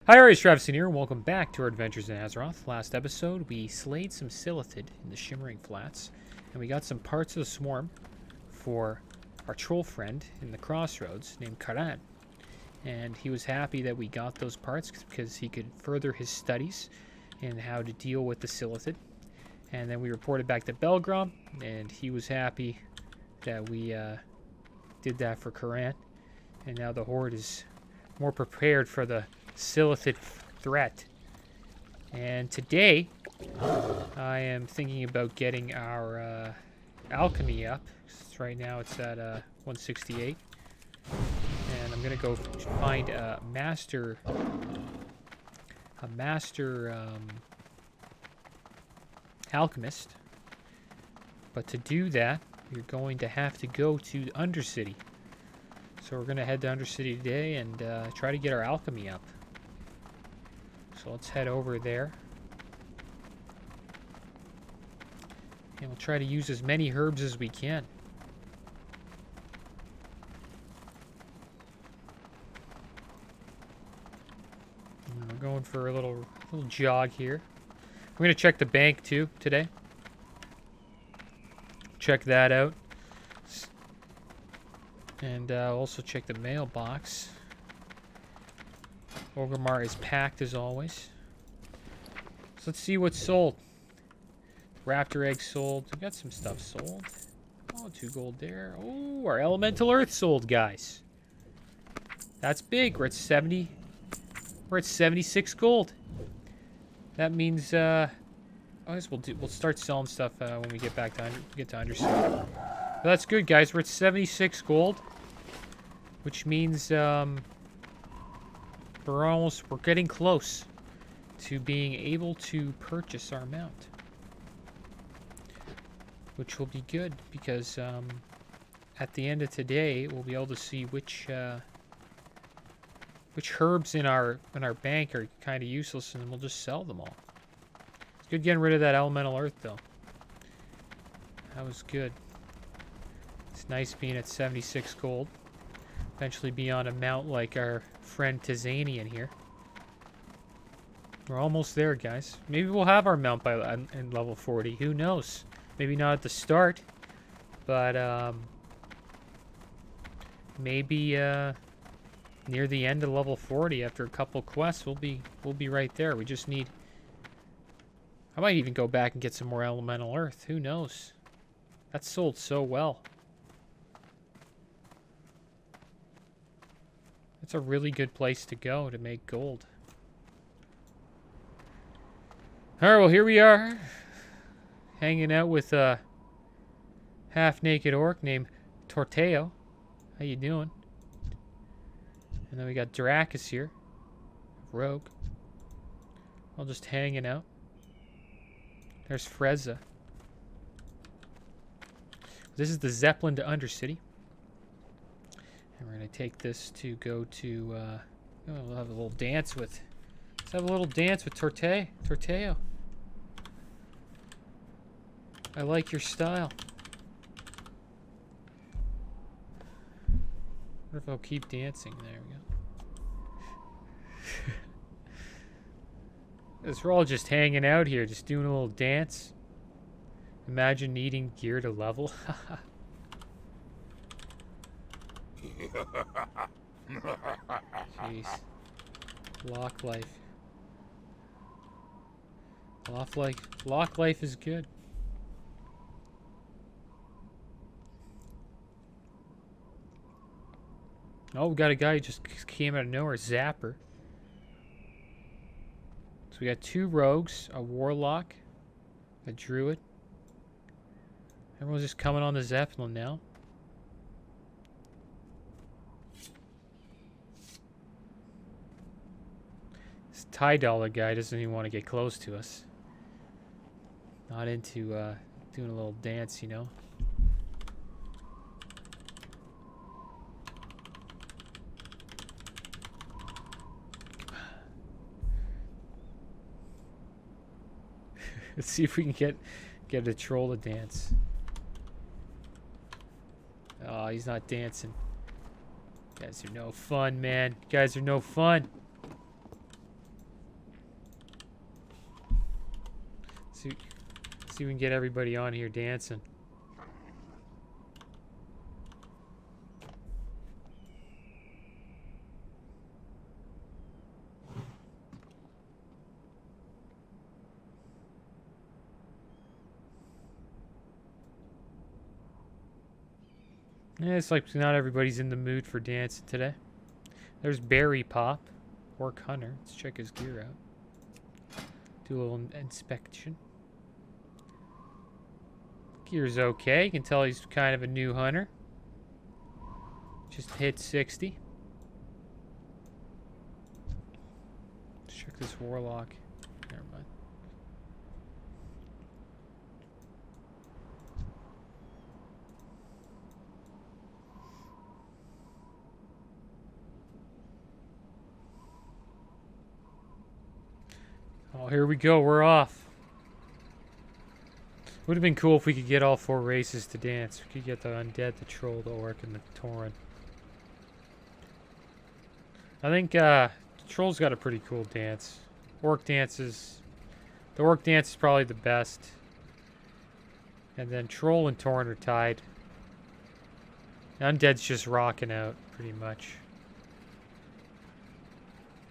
Hi, everybody, Travis here, and welcome back to our adventures in Azeroth. Last episode, we slayed some Silithid in the Shimmering Flats, and we got some parts of the swarm for our troll friend in the Crossroads named Karan. And he was happy that we got those parts because he could further his studies in how to deal with the Silithid. And then we reported back to Belgrom, and he was happy that we did that for Karan. And now the Horde is more prepared for the Silithid threat. And today I am thinking about getting our alchemy up. Right now it's at 168, and I'm gonna go find a master alchemist. But to do that, you're going to have to go to Undercity. So we're gonna head to Undercity today and try to get our alchemy up. So let's head over there. And we'll try to use as many herbs as we can. And we're going for a little jog here. We're going to check the bank too today. Check that out. And also check the mailbox. Orgrimmar is packed as always. So let's see what's sold. Raptor egg sold. We got some stuff sold. Oh, 2 gold there. Oh, our elemental earth sold, guys. That's big. We're at 70. We're at 76 gold. That means I guess we'll start selling stuff when we get back to Undercity. But that's good, guys. We're at 76 gold, which means we're getting close to being able to purchase our mount, which will be good because at the end of today we'll be able to see which herbs in our bank are kind of useless, and we'll just sell them all. It's good getting rid of that elemental earth though. That was good. It's nice being at 76 gold. Eventually be on a mount like our friend Tizanian here. We're almost there, guys. Maybe we'll have our mount by in level 40. Who knows? Maybe not at the start, but maybe near the end of level 40, after a couple quests, we'll be right there. We just need. I might even go back and get some more elemental earth. Who knows? That sold so well. It's a really good place to go to make gold. Alright, well, here we are. Hanging out with a half-naked orc named Torteo. How you doing? And then we got Dracus here. Rogue. All just hanging out. There's Frezza. This is the Zeppelin to Undercity. And we're going to take this to go to, we'll have a little dance with, let's have a little dance with Torteo. I like your style. I wonder if I'll keep dancing. There we go. We're all just hanging out here, just doing a little dance. Imagine needing gear to level. Jeez. Lock life. Lock life is good. Oh, we got a guy who just came out of nowhere, Zapper. So we got 2 rogues, a warlock, a druid. Everyone's just coming on the Zeppelin now. This Ty Dollar guy doesn't even want to get close to us. Not into doing a little dance, you know. Let's see if we can get a troll to dance. Oh, he's not dancing. You guys are no fun, man. You guys are no fun. See if we can get everybody on here dancing. Yeah, it's like not everybody's in the mood for dancing today. There's Berry Pop. Orc Hunter. Let's check his gear out. Do a little inspection. Gear's okay. You can tell he's kind of a new hunter. Just hit 60. Let's check this Warlock. Never mind. Oh, here we go. We're off. Would have been cool if we could get all 4 races to dance. We could get the Undead, the Troll, the Orc, and the Tauren. I think the Troll's got a pretty cool dance. Orc dances. The Orc dance is probably the best. And then Troll and Tauren are tied. Undead's just rocking out, pretty much.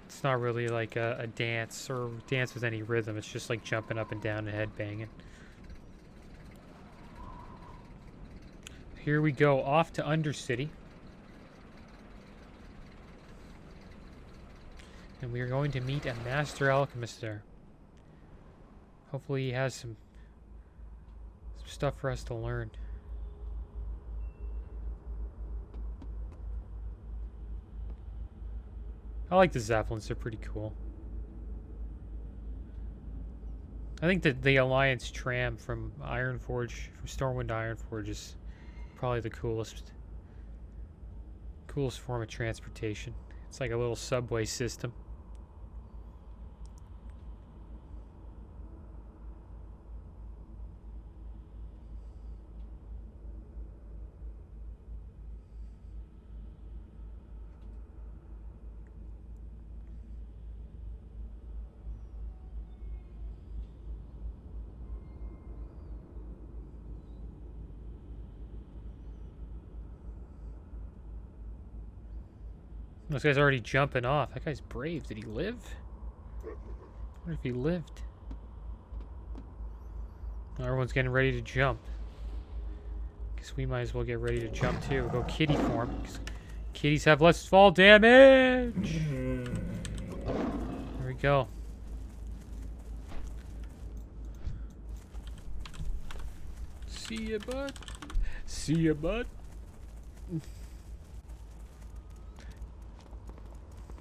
It's not really like a dance or dance with any rhythm. It's just like jumping up and down and headbanging. Here we go, off to Undercity. And we are going to meet a Master Alchemist there. Hopefully he has some stuff for us to learn. I like the Zeppelins, they're pretty cool. I think that the Alliance tram from Ironforge, from Stormwind to Ironforge is probably the coolest form of transportation. It's like a little subway system. This guy's already jumping off. That guy's brave. Did he live? I wonder if he lived. Everyone's getting ready to jump. Guess we might as well get ready to jump too. We'll go kitty form. Kitties have less fall damage. There we go. See ya, bud. See ya, bud.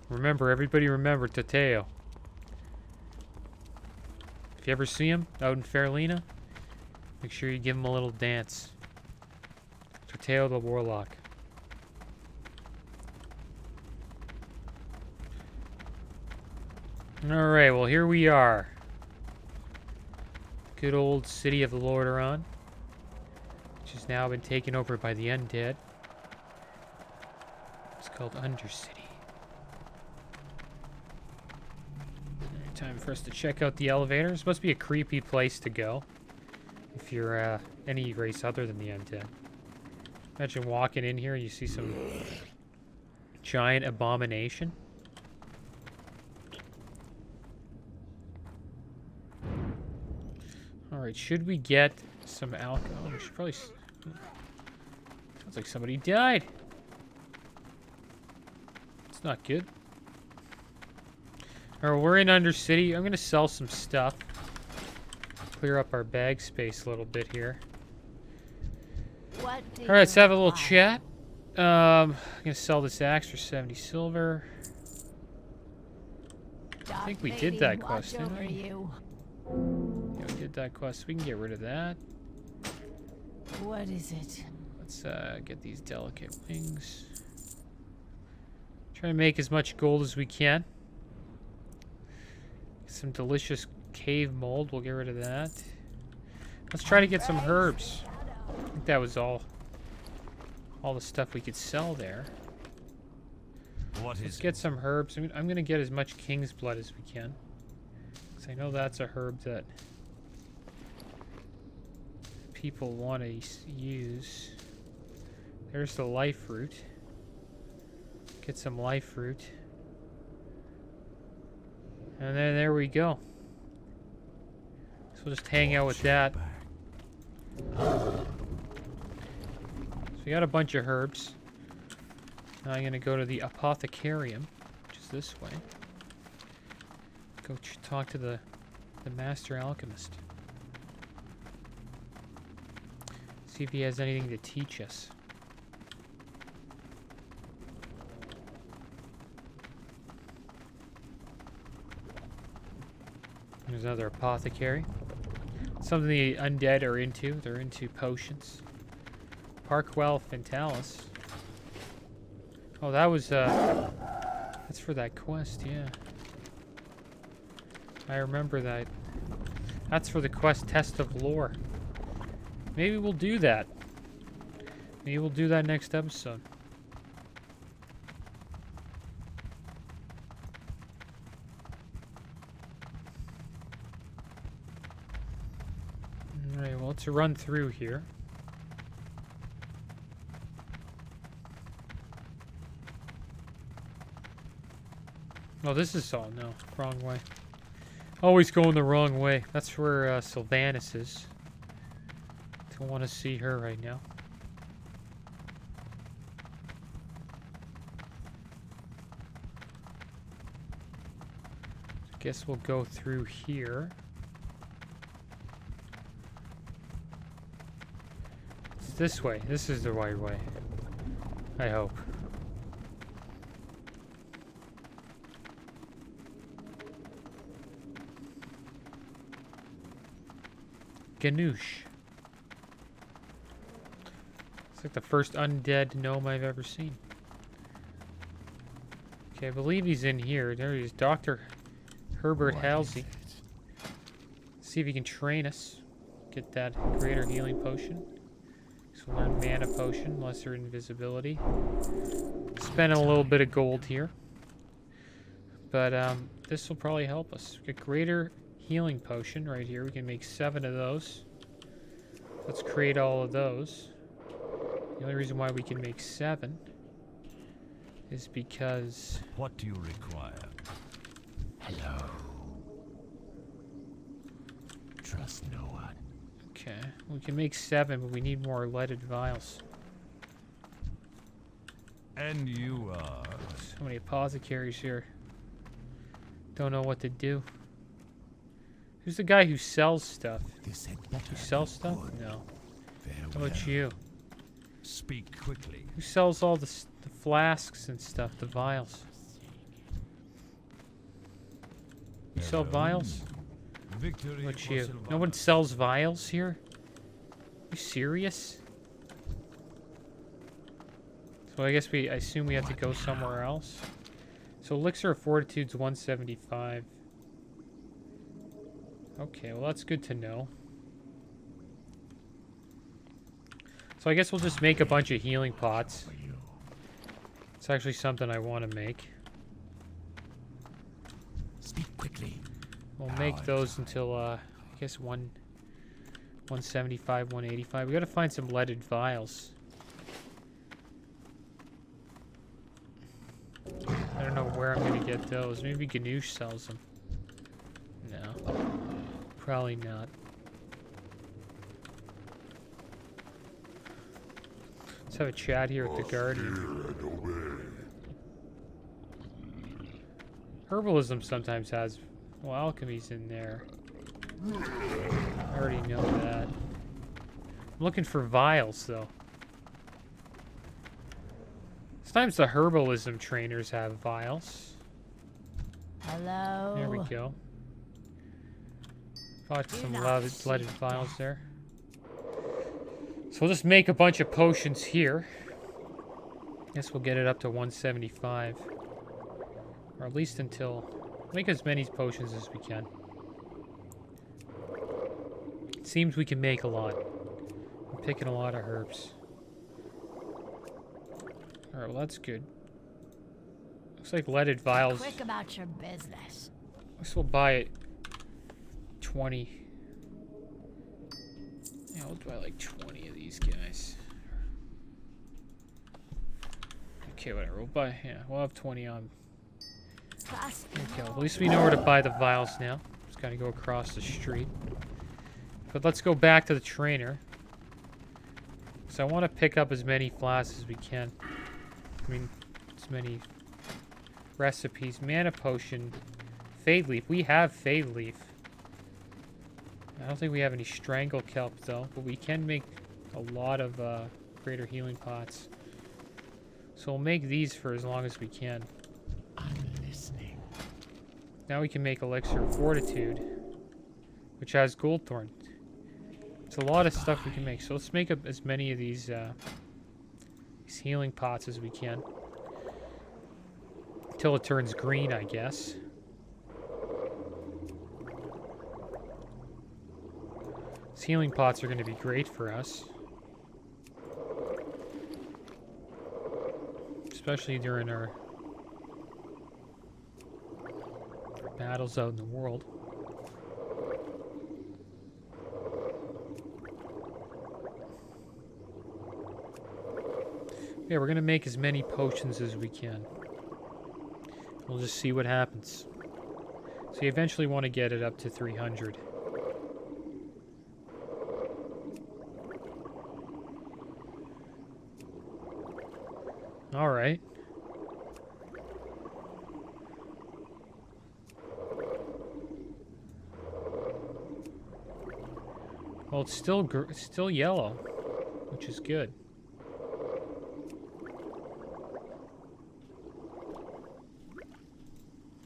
Remember, everybody remember Tateo. If you ever see him out in Fairlena, make sure you give him a little dance. Tateo the Warlock. Alright, well here we are. Good old city of the Lordaeron, which has now been taken over by the undead. It's called Undercity. Time for us to check out the elevators. Must be a creepy place to go if you're any race other than the undead. Imagine walking in here and you see some giant abomination. Alright, should we get some alcohol? We should probably... Sounds like somebody died. It's not good. Alright, we're in Undercity. I'm going to sell some stuff. Clear up our bag space a little bit here. Alright, let's have a little chat. I'm going to sell this axe for 70 silver. I think we did that quest, didn't we? Yeah, we did that quest. We can get rid of that. What is it? Let's get these delicate wings. Try to make as much gold as we can. Some delicious cave mold. We'll get rid of that. Let's try to get some herbs. I think that was all the stuff we could sell there. Let's get some herbs. I'm going to get as much king's blood as we can, because I know that's a herb that people want to use. There's the life root. Get some life root. And then there we go. So we'll just hang out with that. So we got a bunch of herbs. Now I'm going to go to the apothecarium, which is this way. Go talk to the master alchemist. See if he has anything to teach us. There's another apothecary. Something the undead are into. They're into potions. Parkwell Fentalis. Oh, that was, that's for that quest, yeah. I remember that. That's for the quest Test of Lore. Maybe we'll do that. Maybe we'll do that next episode. Alright, well, let's run through here. Oh, this is all, no, wrong way. Always going the wrong way. That's where Sylvanas is. Don't want to see her right now. I guess we'll go through here. It's this way. This is the right way. I hope. Ganoush. It's like the first undead gnome I've ever seen. Okay, I believe he's in here. There he is, Dr. Herbert Halsey. See if he can train us. Get that greater healing potion. So learn mana potion, lesser invisibility. Spend a little bit of gold here. But this will probably help us. Get greater healing potion right here. We can make 7 of those. Let's create all of those. The only reason why we can make 7 is because... What do you require? Hello. Trust no one. Okay, we can make 7, but we need more leaded vials. And you are... So many apothecaries here. Don't know what to do. Who's the guy who sells stuff? You sell stuff? No. How about you? Speak quickly. Who sells all the flasks and stuff, the vials? You sell vials? Victory. How about you? No one sells vials here? You serious? So I guess I assume we have to go somewhere else. So Elixir of Fortitude's 175. Okay, well that's good to know. So I guess we'll just make a bunch of healing pots. It's actually something I want to make. Speak quickly. We'll make those until I guess 175, 185. We gotta find some leaded vials. I don't know where I'm gonna get those. Maybe Ganoush sells them. No. Probably not. Let's have a chat here with the Guardian. Herbalism sometimes has... Well, alchemy's in there. I already know that. I'm looking for vials, though. Sometimes the herbalism trainers have vials. Hello. There we go. Got some leaded vials there. So we'll just make a bunch of potions here. Guess we'll get it up to 175. Or at least until... Make as many potions as we can. It seems we can make a lot. I'm picking a lot of herbs. Alright, well that's good. Looks like leaded vials. Quick about your business. Guess we'll buy it 20. Yeah, we'll buy like 20 of these guys. Okay, whatever. We'll buy. Yeah, we'll have 20 on. Okay, well, at least we know where to buy the vials now. Just gotta go across the street. But let's go back to the trainer. So I want to pick up as many flasks as we can. I mean, as many recipes. Mana potion. Fade leaf. We have fade leaf. I don't think we have any strangle kelp though, but we can make a lot of greater healing pots. So we'll make these for as long as we can. I'm listening. Now we can make elixir of fortitude, which has gold thorn. It's a lot of stuff we can make. So let's make up as many of these healing pots as we can. Until it turns green, I guess. These healing pots are going to be great for us. Especially during our battles out in the world. Yeah, we're going to make as many potions as we can. We'll just see what happens. So you eventually want to get it up to 300. All right. Well, it's still yellow, which is good.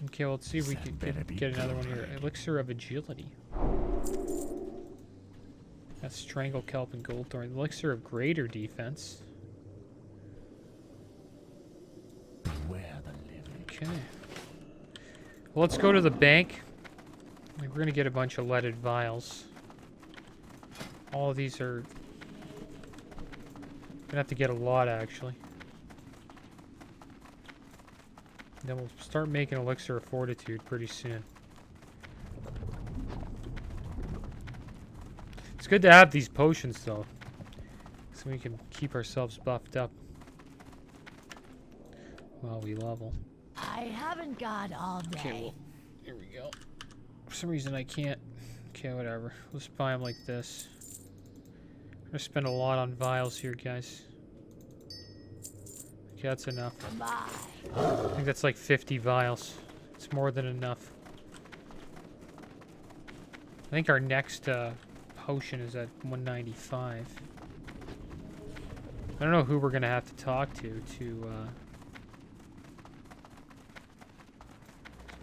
Okay, well, let's see if we can get another one here. Elixir of agility. That's strangle kelp and gold thorn. Elixir of greater defense. Okay. Well, let's go to the bank. We're going to get a bunch of leaded vials. All of these are... Going to have to get a lot, actually. Then we'll start making elixir of fortitude pretty soon. It's good to have these potions, though. So we can keep ourselves buffed up while we level. I haven't got all day. Okay, well, here we go. For some reason I can't. Okay, whatever. Let's buy them like this. I'm gonna spend a lot on vials here, guys. Okay, that's enough. Bye. I think that's like 50 vials. It's more than enough. I think our next potion is at 195. I don't know who we're gonna have to talk to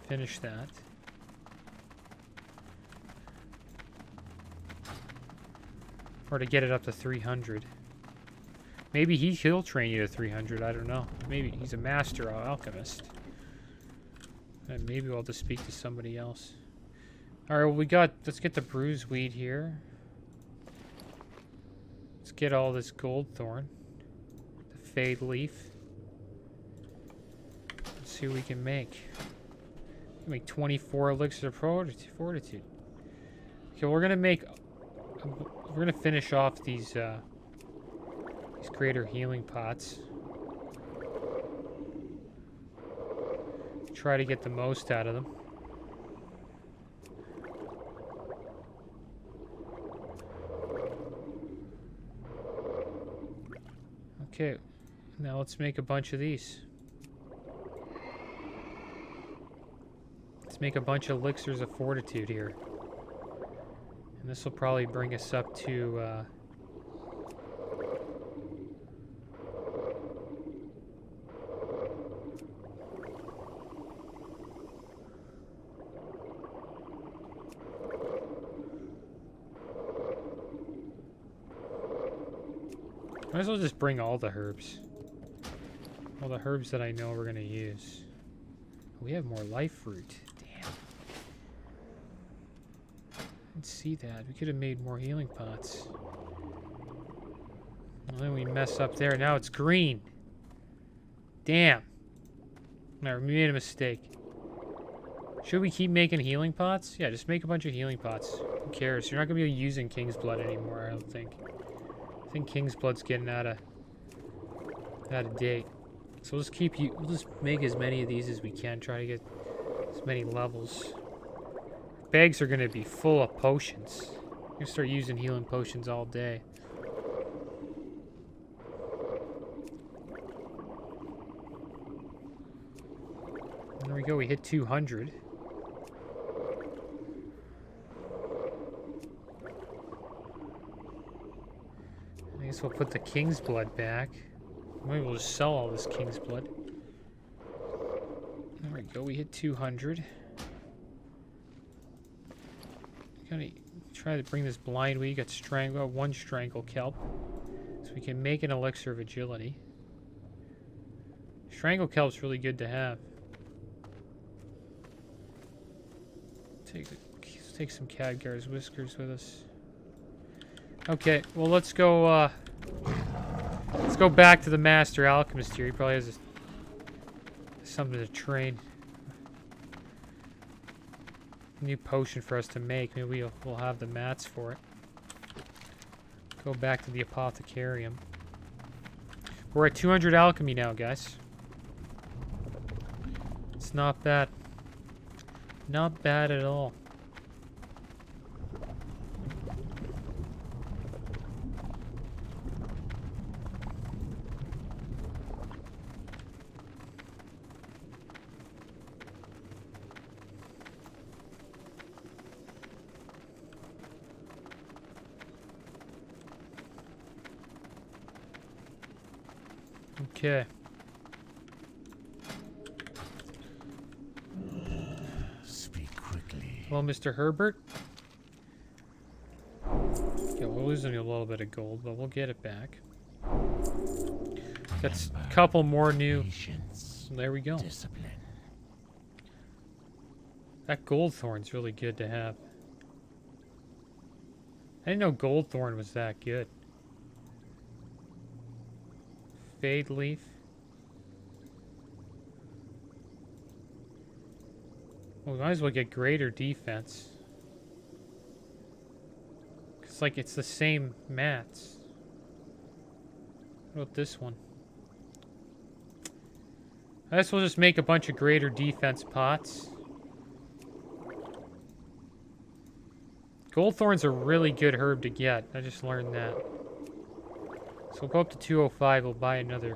finish that. Or to get it up to 300. Maybe he'll train you to 300, I don't know. Maybe he's a master alchemist. And maybe I'll just speak to somebody else. Alright, well let's get the bruise weed here. Let's get all this gold thorn. The fade leaf. Let's see what we can make. Make 24 elixir of fortitude. Okay, we're gonna finish off these greater healing pots. Try to get the most out of them. Okay, now let's make a bunch of these. Let's make a bunch of elixirs of fortitude here. And this will probably bring us up to... might as well just bring all the herbs. All the herbs that I know we're going to use. We have more life fruit. Damn. I didn't see that. We could have made more healing pots. Well, then we mess up there. Now it's green. Damn. No, we made a mistake. Should we keep making healing pots? Yeah, just make a bunch of healing pots. Who cares? You're not going to be using King's Blood anymore, I don't think. I think King's Blood's getting out of date. So we'll just make as many of these as we can. Try to get as many levels. Bags are going to be full of potions. I'm going to start using healing potions all day. There we go, we hit 200. I guess we'll put the King's Blood back. Maybe we'll just sell all this King's Blood. There we go, we hit 200. Gotta try to bring this blind weed. Got strangle, one strangle kelp. So we can make an elixir of agility. Strangle kelp's really good to have. Let's take some Khadgar's whiskers with us. Okay, well let's go back to the Master Alchemist here. He probably has something to train. New potion for us to make. Maybe we'll have the mats for it. Go back to the Apothecarium. We're at 200 alchemy now, guys. It's not bad. Not bad at all. Okay. Speak quickly. Well, Mr. Herbert. Yeah, we're losing a little bit of gold, but we'll get it back. Got a couple more new. Patience. There we go. Discipline. That Goldthorn's really good to have. I didn't know Goldthorn was that good. Fade leaf. Well, we might as well get greater defense. It's like it's the same mats. What about this one? I guess we'll just make a bunch of greater defense pots. Goldthorn's a really good herb to get. I just learned that. So we'll go up to 205. We'll buy another.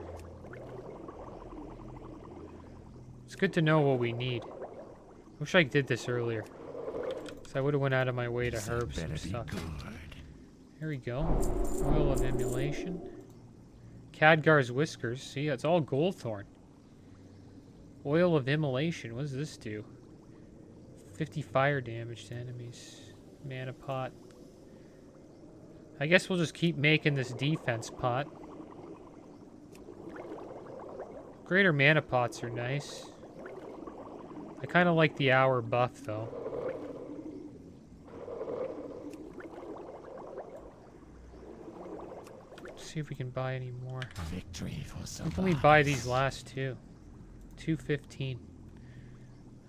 It's good to know what we need. Wish I did this earlier. So I would have went out of my way to herb some stuff. Here we go. Oil of Emulation. Khadgar's Whiskers. See, it's all Goldthorn. Oil of Immolation. What does this do? 50 fire damage to enemies. Mana pot. I guess we'll just keep making this defense pot. Greater mana pots are nice. I kind of like the hour buff, though. Let's see if we can buy any more. Victory for some. How can we buy these last two? 215.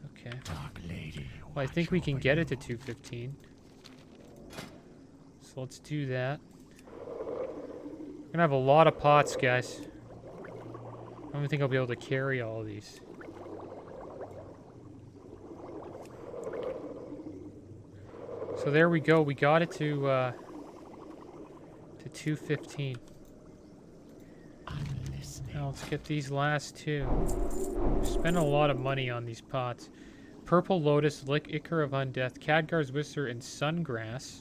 Okay. Dark Lady. Well, I think we can get it to 215. So let's do that. We're gonna have a lot of pots, guys. I don't think I'll be able to carry all of these. So there we go. We got it to 215. Now let's get these last two. Spent a lot of money on these pots. Purple Lotus, Ichor of Undeath, Khadgar's Whisper, and Sungrass.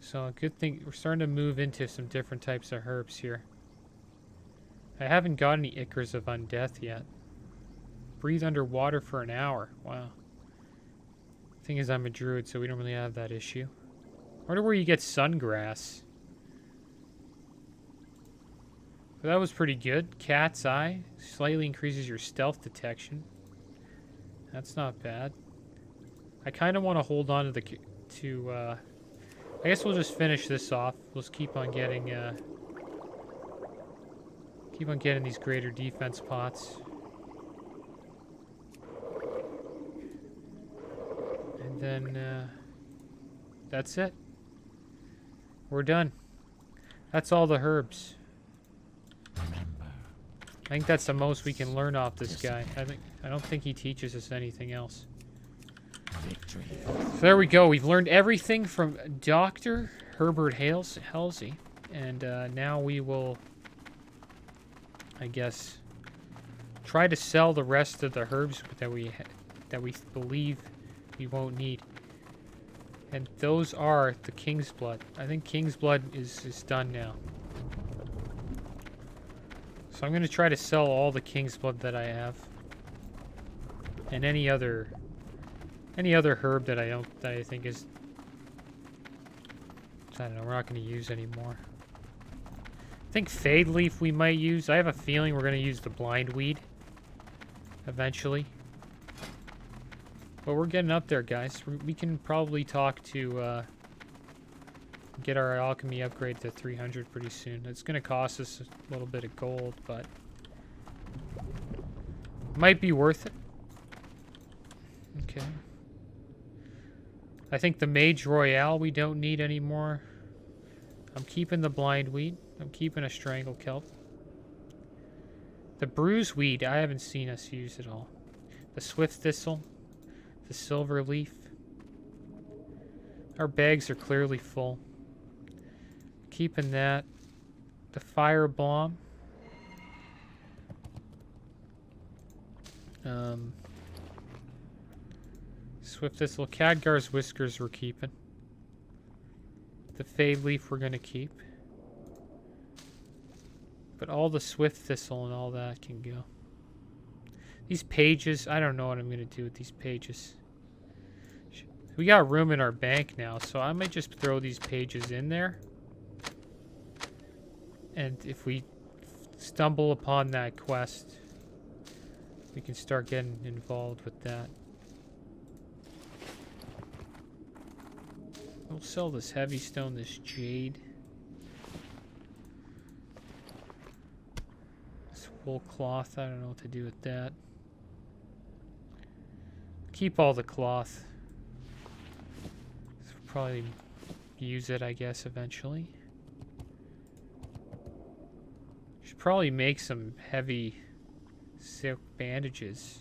So a good thing, we're starting to move into some different types of herbs here. I haven't got any Ichors of Undeath yet. Breathe underwater for an hour. Wow. Thing is, I'm a druid, so we don't really have that issue. I wonder where you get Sungrass. Well, that was pretty good. Cat's Eye. Slightly increases your stealth detection. That's not bad. I kind of want to hold on to the... I guess we'll just finish this off. We'll just keep on getting these greater defense pots. then that's it. We're done. That's all the herbs. Remember, I think that's the most we can learn off this guy. I don't think he teaches us anything else. victory. So there we go. We've learned everything from Dr. Herbert Halsey. And now we will, I guess, try to sell the rest of the herbs that we believe we won't need. And those are the King's Blood. I think King's Blood is done now. So I'm going to try to sell all the King's Blood that I have. And any other herb that I think is, I don't know, we're not going to use anymore. I think Fade Leaf we might use. I have a feeling we're going to use the Blind Weed eventually. But we're getting up there, guys. We can probably talk to get our alchemy upgrade to 300 pretty soon. It's going to cost us a little bit of gold, but might be worth it. Okay. I think the Mage Royale we don't need anymore. I'm keeping the Blind Weed. I'm keeping a Strangle Kelp. The Bruise Weed, I haven't seen us use at all. The Swift Thistle. The Silver Leaf. Our bags are clearly full. Keeping that. The Fire Bomb. Swift Thistle. Khadgar's Whiskers we're keeping. The Fade Leaf we're going to keep. But all the Swift Thistle and all that can go. These pages, I don't know what I'm going to do with these pages. We got room in our bank now, so I might just throw these pages in there. And if we stumble upon that quest, we can start getting involved with that. We'll sell this heavy stone, this jade. This wool cloth, I don't know what to do with that. Keep all the cloth. So we'll probably use it, I guess, eventually. Should probably make some heavy silk bandages.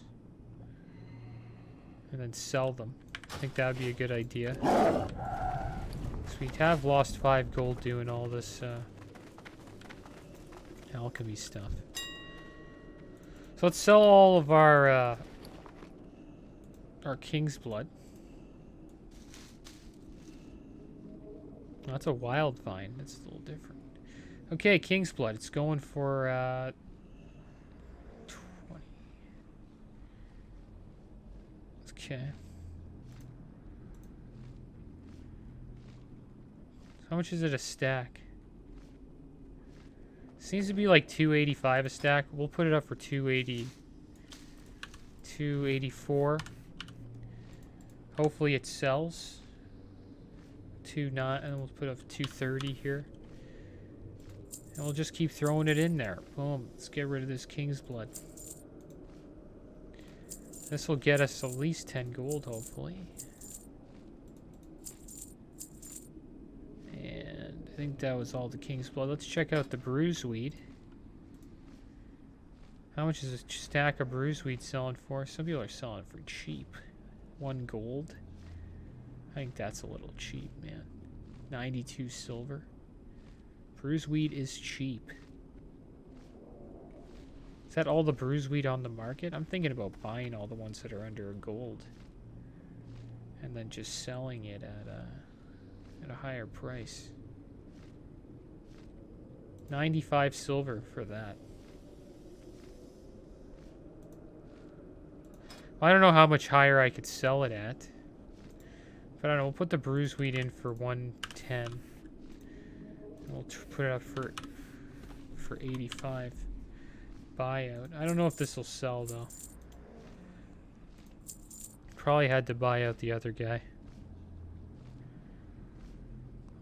And then sell them. I think that would be a good idea. So we have lost 5 gold doing all this alchemy stuff. So let's sell all of our King's Blood. Oh, that's a wild vine. That's a little different. Okay, King's Blood. It's going for 20. Okay. How much is it a stack? Seems to be like 285 a stack. We'll put it up for 280. 284. Hopefully it sells. 29, and we'll put up 230 here. And we'll just keep throwing it in there. Boom. Let's get rid of this King's Blood. This will get us at least 10 gold, hopefully. And I think that was all the King's Blood. Let's check out the Bruiseweed. How much is a stack of Bruiseweed selling for? Some people are selling it for cheap. 1 gold. I think that's a little cheap, man. 92 silver. Bruiseweed is cheap. Is that all the Bruiseweed on the market? I'm thinking about buying all the ones that are under a gold. And then just selling it at a higher price. 95 silver for that. I don't know how much higher I could sell it at. But I don't know, we'll put the Bruiseweed in for 110. And we'll put it up for 85. Buyout. I don't know if this will sell though. Probably had to buy out the other guy.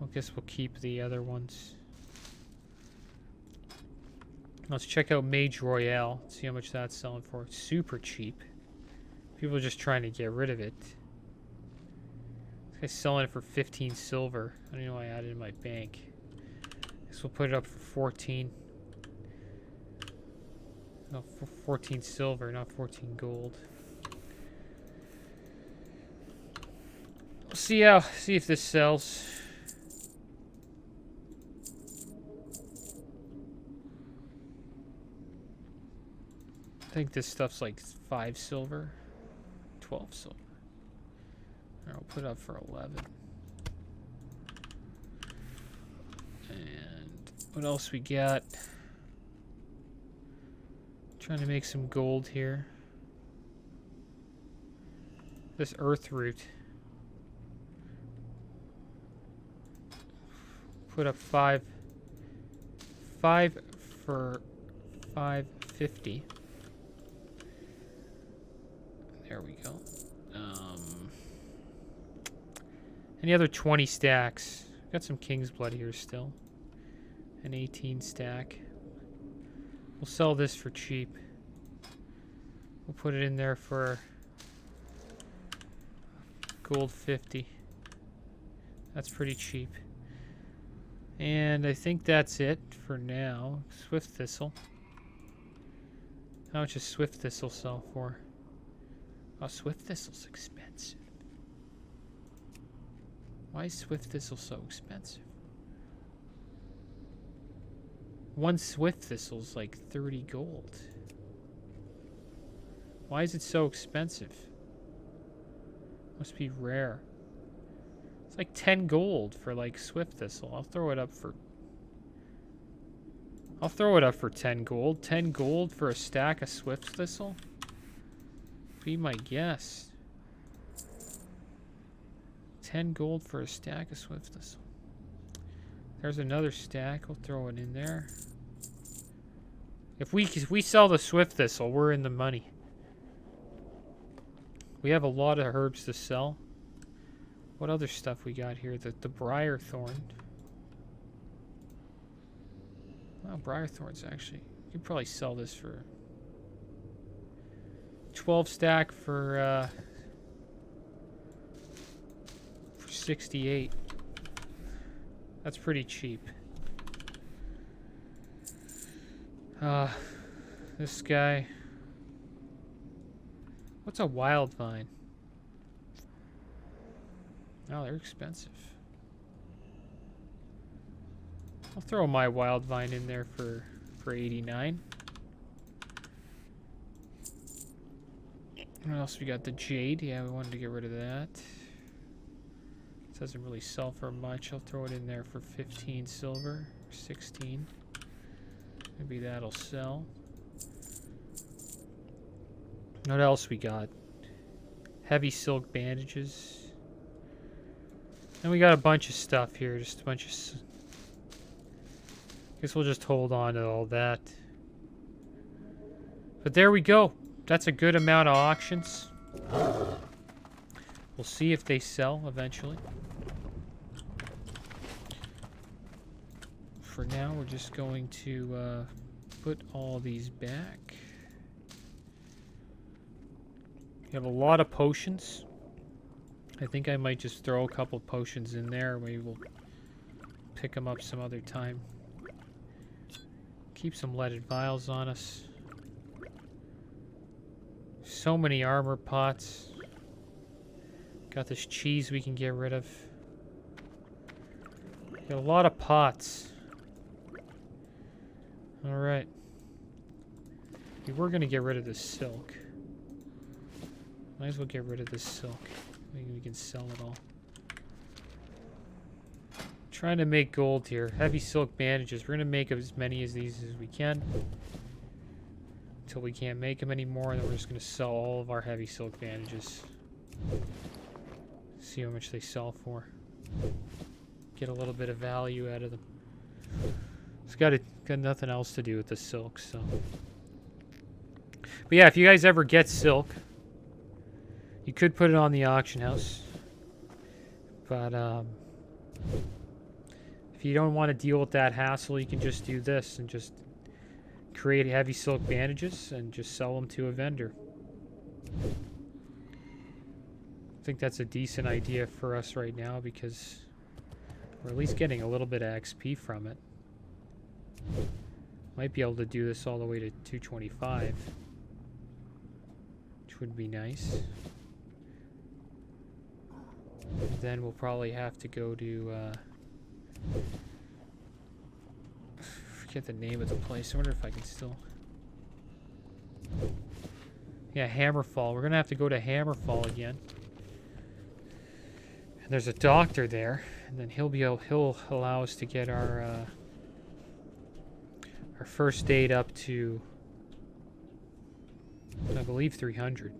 I guess we'll keep the other ones. Let's check out Mage Royale. See how much that's selling for. It's super cheap. People are just trying to get rid of it. This guy's selling it for 15 silver. I don't know why I added it in my bank. Guess we'll put it up for 14. No, 14 silver, not 14 gold. We'll see if this sells. I think this stuff's like 5 silver, 12 silver. I'll put it up for 11. And what else we got? Trying to make some gold here. This earth root. Put up 5 for 550. There we go. Any other 20 stacks? Got some King's Blood here still. An 18 stack. We'll sell this for cheap. We'll put it in there for gold 50. That's pretty cheap. And I think that's it for now. Swift Thistle. How much does Swift Thistle sell for? Oh, Swift Thistle's expensive. Why is Swift Thistle so expensive? One Swift Thistle's like 30 gold. Why is it so expensive? Must be rare. It's like 10 gold for like Swift Thistle. I'll throw it up for 10 gold. 10 gold for a stack of Swift Thistle? Be my guess. 10 gold for a stack of Swift Thistle. There's another stack. We'll throw it in there. If we sell the Swift Thistle, we're in the money. We have a lot of herbs to sell. What other stuff we got here? The Briar Thorn. Well, Briar Thorn's actually... You could probably sell this for... 12 stack for 68. That's pretty cheap. This guy. What's a wild vine? Oh, they're expensive. I'll throw my wild vine in there for 89. What else we got? The jade. Yeah, we wanted to get rid of that. It doesn't really sell for much. I'll throw it in there for 15 silver, 16. Maybe that'll sell. What else we got? Heavy silk bandages. And we got a bunch of stuff here. Just a bunch of... Guess we'll just hold on to all that. But there we go. That's a good amount of auctions. We'll see if they sell eventually. For now, we're just going to put all these back. We have a lot of potions. I think I might just throw a couple potions in there. Maybe we'll pick them up some other time. Keep some leaded vials on us. So many armor pots. Got this cheese we can get rid of. Got a lot of pots. Alright. We were going to get rid of this silk. Might as well get rid of this silk. Maybe we can sell it all. Trying to make gold here. Heavy silk bandages. We're going to make as many of these as we can. Until we can't make them anymore. And then we're just going to sell all of our heavy silk bandages. See how much they sell for. Get a little bit of value out of them. It's got nothing else to do with the silk, so. But yeah, if you guys ever get silk, you could put it on the auction house. But if you don't want to deal with that hassle, you can just do this and just create heavy silk bandages and just sell them to a vendor. think that's a decent idea for us right now because we're at least getting a little bit of XP from it. Might be able to do this all the way to 225, which would be nice. And then we'll probably have to go to forget the name of the place. I wonder if I can still. Yeah, Hammerfall. We're gonna have to go to Hammerfall again. And there's a doctor there, and then he'll allow us to get our first aid up to, I believe, 300.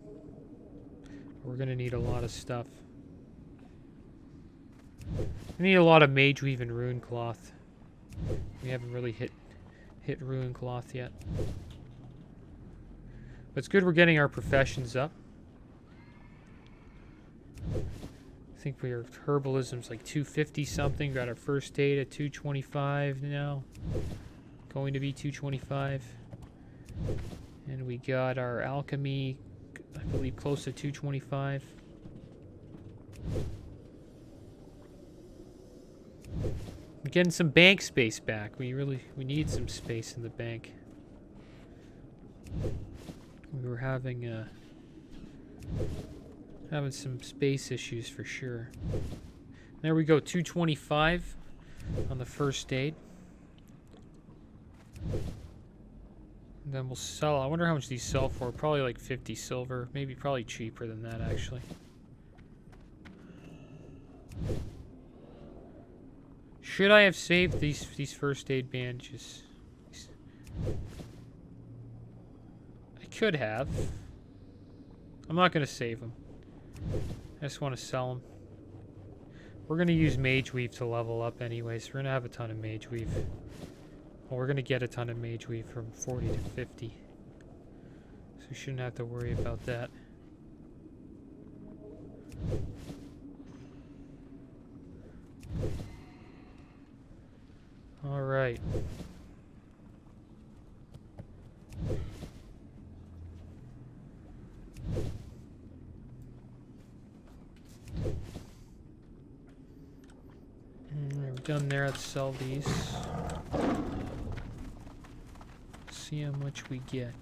We're gonna need a lot of stuff. We need a lot of mage weave and rune cloth. We haven't really hit rune cloth yet. But it's good we're getting our professions up. I think we're herbalism's like 250 something. Got our first aid at 225 now. Going to be 225. And we got our alchemy, I believe, close to 225. We're getting some bank space back. We need some space in the bank. We were having some space issues for sure. There we go, 225 on the first aid. And then we'll sell. I wonder how much these sell for. Probably like 50 silver. Maybe probably cheaper than that actually. Should I have saved these first aid bandages? I could have. I'm not going to save them. I just want to sell them. We're going to use Mage Weave to level up anyways. We're going to have a ton of Mage Weave. Well, we're going to get a ton of Mage Weave from 40 to 50. So we shouldn't have to worry about that. All right. We're done there. Let's sell these. See how much we get.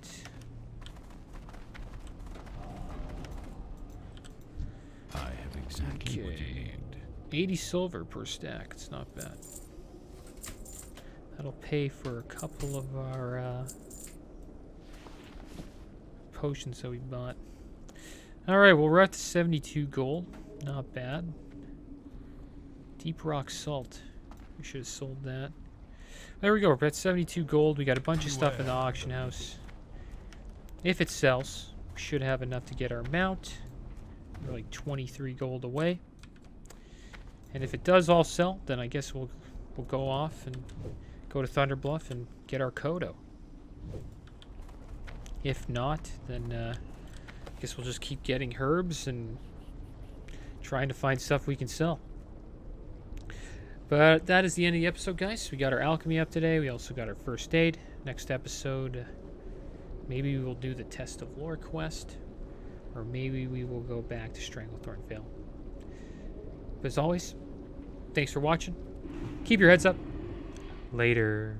I have exactly what you need. 80 silver per stack. It's not bad. That'll pay for a couple of our potions that we bought. Alright, well, we're at the 72 gold. Not bad. Deep rock salt. We should have sold that. There we go. We're at 72 gold. We got a bunch of stuff in the auction house. If it sells, we should have enough to get our mount. We're like 23 gold away. And if it does all sell, then I guess we'll go off and go to Thunderbluff and get our Kodo. If not, then I guess we'll just keep getting herbs and trying to find stuff we can sell. But that is the end of the episode, guys. We got our alchemy up today. We also got our first aid. Next episode, maybe we will do the Test of Lore quest, or maybe we will go back to Stranglethorn Vale. But as always, thanks for watching. Keep your heads up. Later.